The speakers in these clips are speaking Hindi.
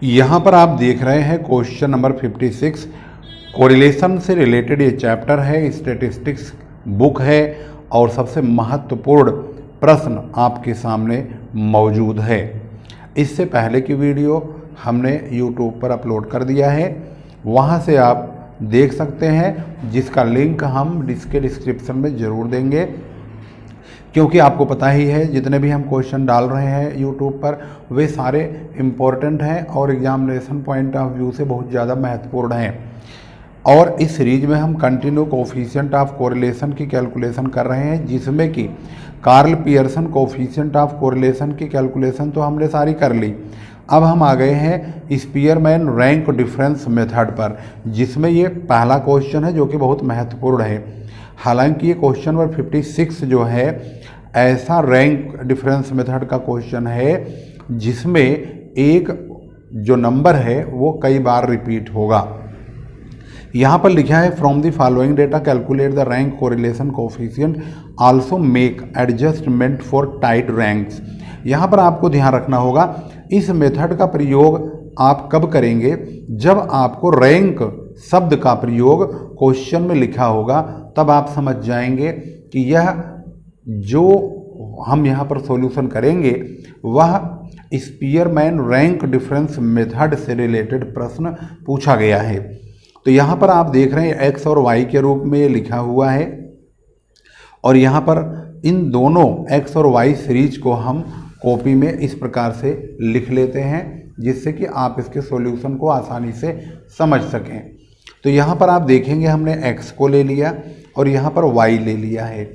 यहाँ पर आप देख रहे हैं क्वेश्चन नंबर 56। कोरिलेशन से रिलेटेड ये चैप्टर है, स्टैटिस्टिक्स बुक है और सबसे महत्वपूर्ण प्रश्न आपके सामने मौजूद है। इससे पहले की वीडियो हमने YouTube पर अपलोड कर दिया है, वहाँ से आप देख सकते हैं, जिसका लिंक हम इसके डिस्क्रिप्शन में ज़रूर देंगे। क्योंकि आपको पता ही है जितने भी हम क्वेश्चन डाल रहे हैं YouTube पर वे सारे इम्पोर्टेंट हैं और एग्जामिनेशन पॉइंट ऑफ व्यू से बहुत ज़्यादा महत्वपूर्ण हैं। और इस सीरीज में हम कंटिन्यू कोफिशिएंट ऑफ कोरिलेशन की कैलकुलेशन कर रहे हैं, जिसमें कि Karl Pearson coefficient of correlation की कैलकुलेशन तो हमने सारी कर ली। अब हम आ गए हैं स्पीयरमैन रैंक डिफरेंस मेथड पर, जिसमें ये पहला क्वेश्चन है जो कि बहुत महत्वपूर्ण है। हालांकि ये क्वेश्चन नंबर 56 जो है ऐसा रैंक डिफरेंस मेथड का क्वेश्चन है जिसमें एक जो नंबर है वो कई बार रिपीट होगा। यहाँ पर लिखा है from the following data calculate the rank correlation coefficient, also make adjustment for tight ranks. यहाँ पर आपको ध्यान रखना होगा, इस मेथड का प्रयोग आप कब करेंगे, जब आपको रैंक शब्द का प्रयोग क्वेश्चन में लिखा होगा, तब आप समझ जाएंगे कि यह जो हम यहाँ पर सॉल्यूशन करेंगे वह स्पीयरमैन रैंक डिफरेंस मेथड से रिलेटेड प्रश्न पूछा गया है। तो यहाँ पर आप देख रहे हैं x और y के रूप में ये लिखा हुआ है, और यहाँ पर इन दोनों x और y सीरीज को हम कॉपी में इस प्रकार से लिख लेते हैं, जिससे कि आप इसके सॉल्यूशन को आसानी से समझ सकें। तो यहाँ पर आप देखेंगे हमने x को ले लिया और यहाँ पर y ले लिया है।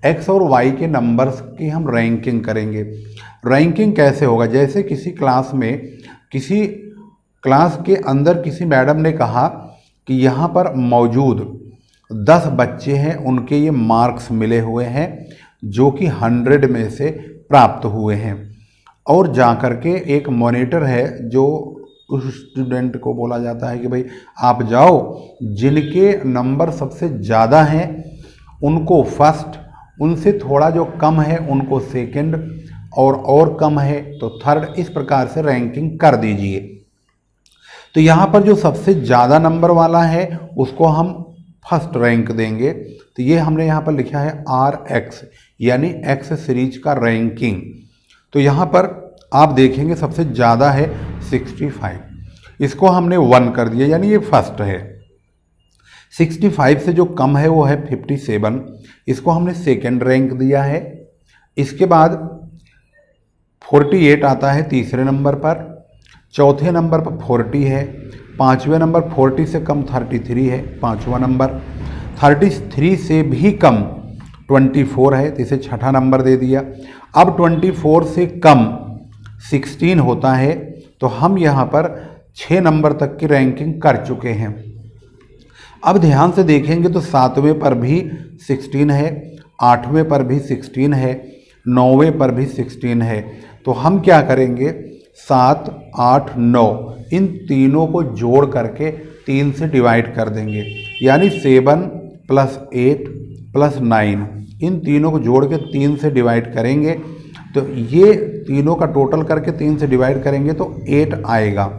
x और y के नंबर्स की हम रैंकिंग करेंगे। रैंकिंग कैसे होगा, जैसे किसी क्लास में, किसी क्लास के अंदर किसी मैडम ने कहा कि यहाँ पर मौजूद 10 बच्चे हैं, उनके ये मार्क्स मिले हुए हैं जो कि 100 में से प्राप्त हुए हैं, और जा कर के एक मॉनिटर है जो उस स्टूडेंट को बोला जाता है कि भाई आप जाओ, जिनके नंबर सबसे ज़्यादा हैं उनको फर्स्ट, उनसे थोड़ा जो कम है उनको सेकंड, और कम है तो थर्ड, इस प्रकार से रैंकिंग कर दीजिए। तो यहाँ पर जो सबसे ज़्यादा नंबर वाला है उसको हम फर्स्ट रैंक देंगे। तो ये हमने यहाँ पर लिखा है RX, यानी X सीरीज का रैंकिंग। तो यहाँ पर आप देखेंगे सबसे ज़्यादा है 65, इसको हमने 1 कर दिया, यानी ये फर्स्ट है। 65 से जो कम है वो है 57, इसको हमने सेकेंड रैंक दिया है। इसके बाद 48 आता है तीसरे नंबर पर, चौथे नंबर पर 40 है, पाँचवें नंबर 40 से कम 33 है, पाँचवा नंबर 33 से भी कम 24 है, तो इसे छठा नंबर दे दिया। अब 24 से कम 16 होता है, तो हम यहाँ पर 6 नंबर तक की रैंकिंग कर चुके हैं। अब ध्यान से देखेंगे तो 7वें पर भी 16 है, 8वें पर भी 16 है, 9वें पर भी 16 है। तो हम क्या करेंगे, 7, 8, 9 इन तीनों को जोड़ करके 3 से डिवाइड कर देंगे, यानी 7 + 8 + 9, इन तीनों को जोड़ के 3 से डिवाइड करेंगे। तो ये तीनों का टोटल करके 3 से डिवाइड करेंगे तो 8 आएगा।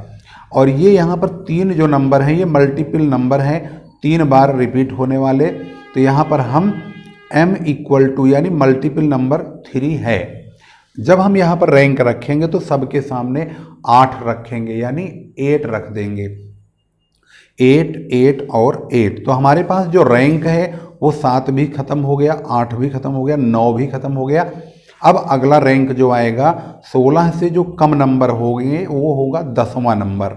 और ये यहाँ पर 3 जो नंबर हैं ये मल्टीपल नंबर हैं, 3 बार रिपीट होने वाले। तो यहाँ पर हम m = यानी मल्टीपल नंबर 3 है। जब हम यहाँ पर रैंक रखेंगे तो सबके सामने 8 रखेंगे, यानी 8 रख देंगे, 8, 8 और 8। तो हमारे पास जो रैंक है वो 7 भी ख़त्म हो गया, 8 भी ख़त्म हो गया, 9 भी ख़त्म हो गया। अब अगला रैंक जो आएगा 16 से जो कम नंबर हो गए वो होगा 10वां नंबर।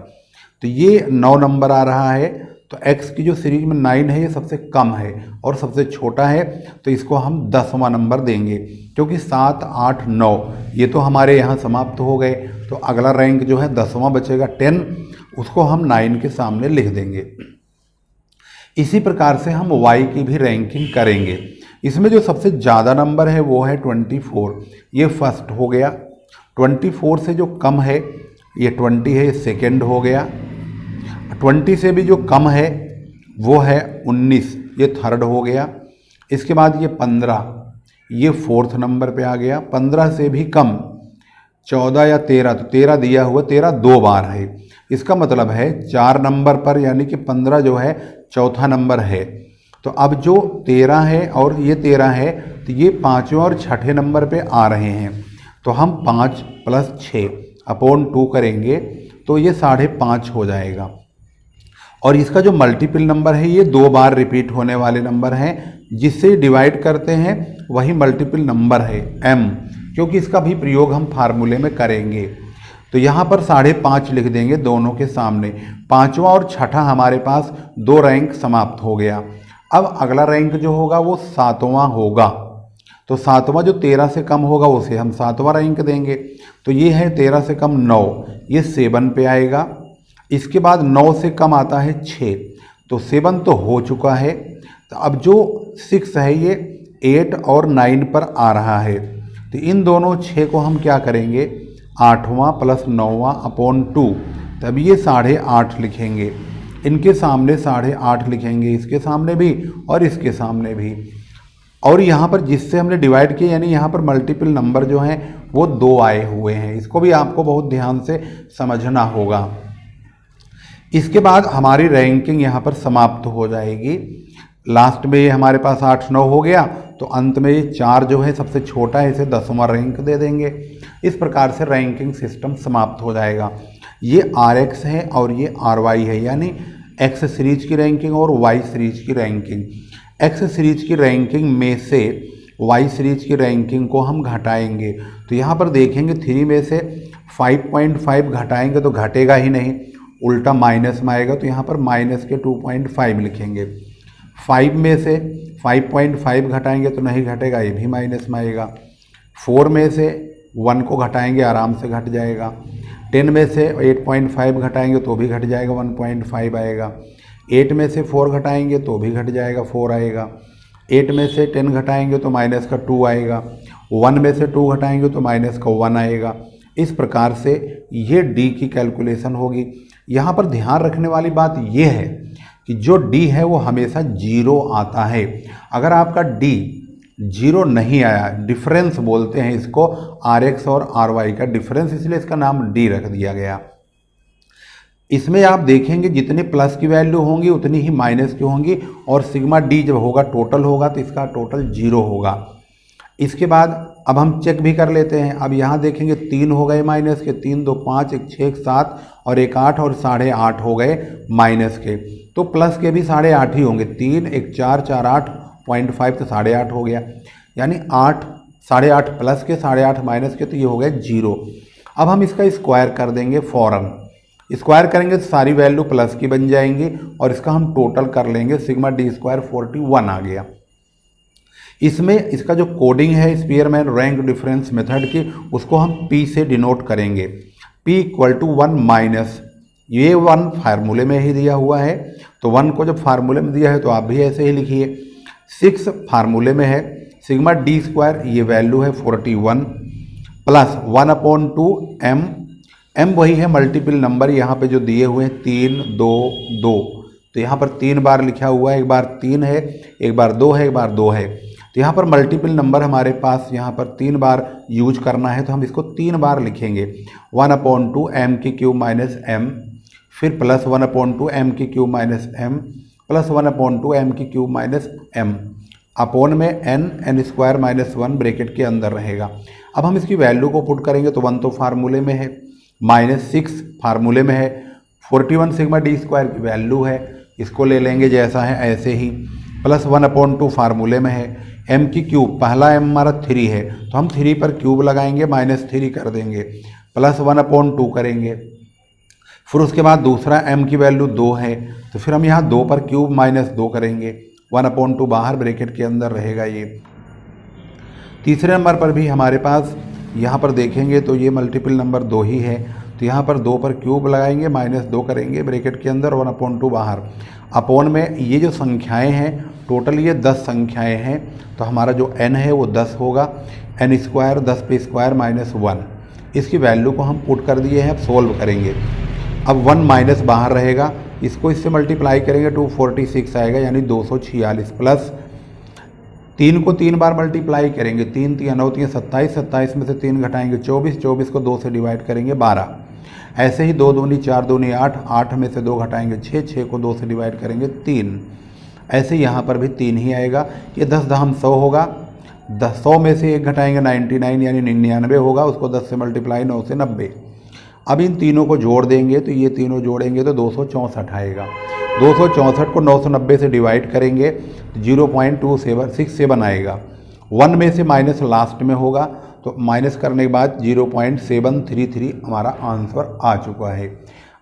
तो ये 9 नंबर आ रहा है। तो x की जो सीरीज में 9 है ये सबसे कम है और सबसे छोटा है, तो इसको हम 10वां नंबर देंगे, क्योंकि 7, 8, 9 ये तो हमारे यहाँ समाप्त हो गए। तो अगला रैंक जो है 10वां बचेगा 10, उसको हम 9 के सामने लिख देंगे। इसी प्रकार से हम y की भी रैंकिंग करेंगे। इसमें जो सबसे ज़्यादा नंबर है वो है 24, ये फर्स्ट हो गया। 24 से जो कम है ये 20 है, ये सेकेंड हो गया। 20 से भी जो कम है वो है 19, ये थर्ड हो गया। इसके बाद ये 15, ये फोर्थ नंबर पे आ गया। 15 से भी कम 14 या 13, तो 13 दिया हुआ, 13 2 बार है। इसका मतलब है 4 नंबर पर यानी कि 15 जो है चौथा नंबर है। तो अब जो 13 है और ये 13 है तो ये 5वें और 6ठे नंबर पे आ रहे हैं। तो हम 5 + 6 अपॉन 2 करेंगे तो ये 5.5 हो जाएगा। और इसका जो मल्टीपल नंबर है ये 2 बार रिपीट होने वाले नंबर हैं, जिससे डिवाइड करते हैं वही मल्टीपल नंबर है m, क्योंकि इसका भी प्रयोग हम फार्मूले में करेंगे। तो यहाँ पर 5.5 लिख देंगे दोनों के सामने। 5वां और 6ठा हमारे पास 2 रैंक समाप्त हो गया। अब अगला रैंक जो होगा वो 7वां होगा। तो 7वां जो 13 से कम होगा उसे हम 7वां रैंक देंगे। तो ये है 13 से कम 9, ये 7 पे आएगा। इसके बाद 9 से कम आता है 6, तो 7 तो हो चुका है। तो अब जो 6 है ये 8 और 9 पर आ रहा है। तो इन दोनों 6 को हम क्या करेंगे, 8वां + 9वां अपॉन 2, तब ये 8.5 लिखेंगे। इनके सामने 8.5 लिखेंगे, इसके सामने भी और इसके सामने भी। और यहाँ पर जिससे हमने डिवाइड किया यानी यहाँ पर मल्टीपल नंबर जो हैं वो 2 आए हुए हैं। इसको भी आपको बहुत ध्यान से समझना होगा। इसके बाद हमारी रैंकिंग यहाँ पर समाप्त हो जाएगी। लास्ट में ये हमारे पास 8 9 हो गया, तो अंत में ये 4 जो है सबसे छोटा है, इसे 10वां रैंक दे देंगे। इस प्रकार से रैंकिंग सिस्टम समाप्त हो जाएगा। ये RX है और ये RY है, यानी X सीरीज की रैंकिंग और Y सीरीज की रैंकिंग। X सीरीज की रैंकिंग में से Y सीरीज की रैंकिंग को हम घटाएंगे। तो यहाँ पर देखेंगे 3 में से 5.5 घटाएंगे तो घटेगा ही नहीं, उल्टा माइनस में आएगा। तो यहाँ पर माइनस के 2.5 लिखेंगे। 5 में से 5.5 घटाएंगे तो नहीं घटेगा, ये भी माइनस में आएगा। 4 में से 1 को घटाएंगे, आराम से घट जाएगा। 10 में से 8.5 घटाएंगे तो भी घट जाएगा, 1.5 आएगा। 8 में से 4 घटाएंगे तो भी घट जाएगा, 4 आएगा। 8 में से 10 घटाएंगे तो माइनस का 2 आएगा। 1 में से 2 घटाएंगे तो माइनस का 1 आएगा। इस प्रकार से ये D की कैलकुलेशन होगी। यहाँ पर ध्यान रखने वाली बात ये है कि जो D है वो हमेशा 0 आता है। अगर आपका D 0 नहीं आया, डिफरेंस बोलते हैं इसको, RX और RY का डिफरेंस, इसलिए इसका नाम D रख दिया गया। इसमें आप देखेंगे जितनी प्लस की वैल्यू होंगी उतनी ही माइनस की होंगी, और सिग्मा D जब होगा टोटल होगा तो इसका टोटल 0 होगा। इसके बाद अब हम चेक भी कर लेते हैं। अब यहाँ देखेंगे 3 हो गए माइनस के, 3 2 5, 1 6 1 7 और 1 8 और 8.5 हो गए माइनस के। तो प्लस के भी 8.5 ही होंगे, 3 1 4 4 8.5 तो 8.5 हो गया, यानी 8 8.5 प्लस के 8.5 माइनस के, तो ये हो गए 0। अब हम इसका स्क्वायर कर देंगे फ़ौरन। स्क्वायर करेंगे तो सारी वैल्यू प्लस की बन जाएंगी और इसका हम टोटल कर लेंगे, सिग्मा D² 41 आ गया। इसमें इसका जो कोडिंग है स्पीयरमैन रैंक डिफरेंस मेथड की, उसको हम P से डिनोट करेंगे। P = 1 माइनस, ये 1 फार्मूले में ही दिया हुआ है, तो 1 को जब फार्मूले में दिया है तो आप भी ऐसे ही लिखिए। 6 फार्मूले में है, सिग्मा D² ये वैल्यू है 41 प्लस 1/2 m। m वही है मल्टीपल नंबर यहाँ पे जो दिए हुए हैं 3 2 2, तो यहाँ पर 3 बार लिखा हुआ है, एक बार 3 है, एक बार 2 है, एक बार 2 है। तो यहाँ पर मल्टीपल नंबर हमारे पास यहाँ पर 3 बार यूज करना है, तो हम इसको 3 बार लिखेंगे। 1/2 m³ माइनस m, फिर plus 1/2 m³ minus m, plus 1/2 m³ minus m, upon में n² माइनस 1 ब्रैकेट के अंदर रहेगा। अब हम इसकी वैल्यू को पुट करेंगे तो 1 तो फार्मूले में है, -6 फार्मूले में है, 41 सिग्मा D² की वैल्यू है, इसको ले लेंगे जैसा है ऐसे ही, प्लस 1/2 फार्मूले में है, m³ पहला m हमारा 3 है तो हम 3 पर क्यूब लगाएंगे, -3 कर देंगे, प्लस 1/2 करेंगे। फिर उसके बाद दूसरा m की वैल्यू 2 है तो फिर हम यहाँ 2 पर क्यूब -2 करेंगे, 1/2 बाहर ब्रैकेट के अंदर रहेगा ये। तीसरे नंबर पर भी हमारे पास यहाँ पर देखेंगे तो ये मल्टीपल नंबर 2 ही है, तो यहाँ पर 2 पर क्यूब लगाएंगे, -2 करेंगे ब्रैकेट के अंदर, 1/2 बाहर। अपोन में ये जो संख्याएं हैं टोटल ये 10 संख्याएं हैं, तो हमारा जो n है वो 10 होगा, n² 10 पे स्क्वायर -1। इसकी वैल्यू को हम पुट कर दिए हैं, अब सोल्व करेंगे। अब 1 माइनस बाहर रहेगा, इसको इससे मल्टीप्लाई करेंगे 246 आएगा, यानी 246 प्लस 3 को 3 बार मल्टीप्लाई करेंगे, 3 3 9 3 27, 27 में से 3 घटाएंगे 24, 24 को 2 से डिवाइड करेंगे 12। ऐसे ही 2 दूनी 4 दूनी 8, 8 में से 2 घटाएंगे 6, 6 को 2 से डिवाइड करेंगे 3। ऐसे यहाँ पर भी 3 ही आएगा। ये 10 दहम 100 होगा, 100 में से 1 घटाएंगे 99 यानी 99 होगा, उसको 10 से मल्टीप्लाई 9 से 90। अब इन तीनों को जोड़ देंगे तो ये तीनों जोड़ेंगे तो 264 आएगा। 264 को 990 से डिवाइड करेंगे तो 0.267 आएगा। 1 में से माइनस लास्ट में होगा तो माइनस करने के बाद 0.733 हमारा आंसर आ चुका है।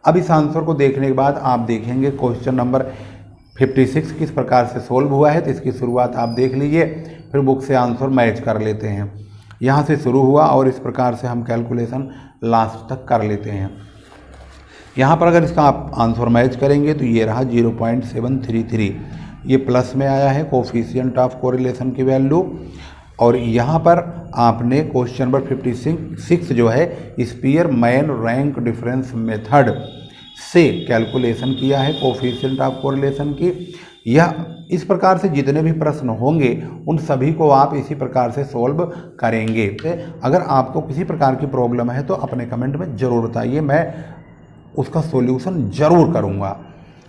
अब इस आंसर को देखने के बाद आप देखेंगे क्वेश्चन नंबर 56 किस प्रकार से सोल्व हुआ है। तो इसकी शुरुआत आप देख लीजिए, फिर बुक से आंसर मैच कर लेते हैं। यहाँ से शुरू हुआ और इस प्रकार से हम कैलकुलेशन लास्ट तक कर लेते हैं। यहाँ पर अगर इसका आप आंसर मैच करेंगे तो ये रहा 0.733, ये प्लस में आया है कोफिशिएंट ऑफ कोरिलेशन की वैल्यू। और यहाँ पर आपने क्वेश्चन नंबर 56 जो है Spearman rank difference method से कैलकुलेशन किया है कोफिशिएंट ऑफ कोरिलेशन की। यह इस प्रकार से जितने भी प्रश्न होंगे उन सभी को आप इसी प्रकार से सॉल्व करेंगे। अगर आपको किसी प्रकार की प्रॉब्लम है तो अपने कमेंट में ज़रूर बताइए, मैं उसका सॉल्यूशन ज़रूर करूँगा।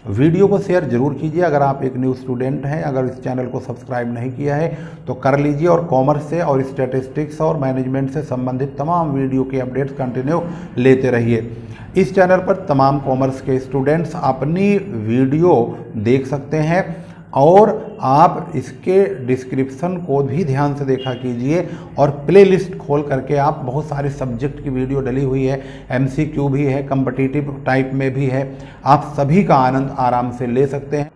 वीडियो को शेयर जरूर कीजिए। अगर आप एक न्यू स्टूडेंट हैं, अगर इस चैनल को सब्सक्राइब नहीं किया है तो कर लीजिए और कॉमर्स से और स्टैटिस्टिक्स और मैनेजमेंट से संबंधित तमाम वीडियो के अपडेट्स कंटिन्यू लेते रहिए। इस चैनल पर तमाम कॉमर्स के स्टूडेंट्स अपनी वीडियो देख सकते हैं और आप इसके डिस्क्रिप्शन को भी ध्यान से देखा कीजिए और प्लेलिस्ट खोल करके आप बहुत सारे सब्जेक्ट की वीडियो डली हुई है, MCQ भी है, कम्पिटिटिव टाइप में भी है, आप सभी का आनंद आराम से ले सकते हैं।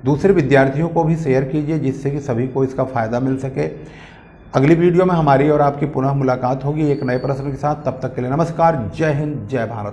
दूसरे विद्यार्थियों को भी शेयर कीजिए जिससे कि सभी को इसका फ़ायदा मिल सके। अगली वीडियो में हमारी और आपकी पुनः मुलाकात होगी एक नए प्रश्न के साथ। तब तक के लिए नमस्कार, जय हिंद, जय भारत।